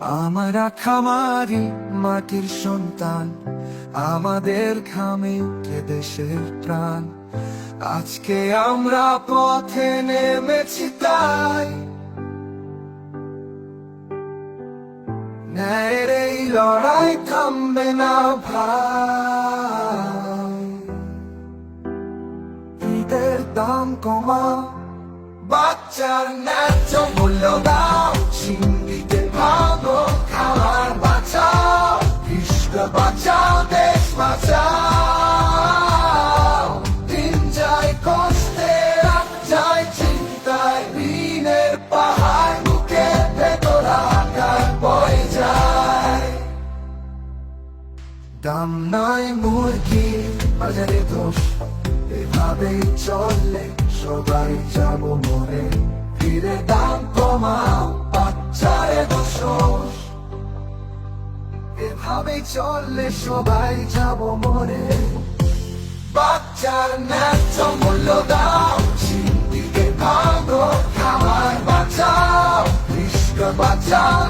আমরা খামারি মাটির সন্তান, আমাদের ঘামে উঠে দেশের প্রাণ। আজকে আমরা পথে নেমেছি তাই ন্যায়ের এই লড়াই থামবে না ভাই। ঈদের দাম কমাও, বাচ্চার ন্যায্য মূল্য দাও, চিংড়িতে ভাঙো, খাবার বাঁচাও, কৃষ্ণ বাঁচাও, দেশ বাঁচাও। দিন যায় কষ্টে, রাত যায় চিন্তায়, ঋণের পাহাড় বুকে ভেতর আকার বয়ে যায়। দাম নাই মুরগি বাজারে দোষ, এভাবেই চললে সবাই যাব মরে। ফিরে দাম কমাও, বাচ্চারে দোষ, এভাবেই চললে সবাই যাব মরে। বাচ্চার ন্যায্য মূল্য দাও, চিংড়িকে ভাঙো, খাবার বাঁচাও, কৃষ্ণ বাঁচাও,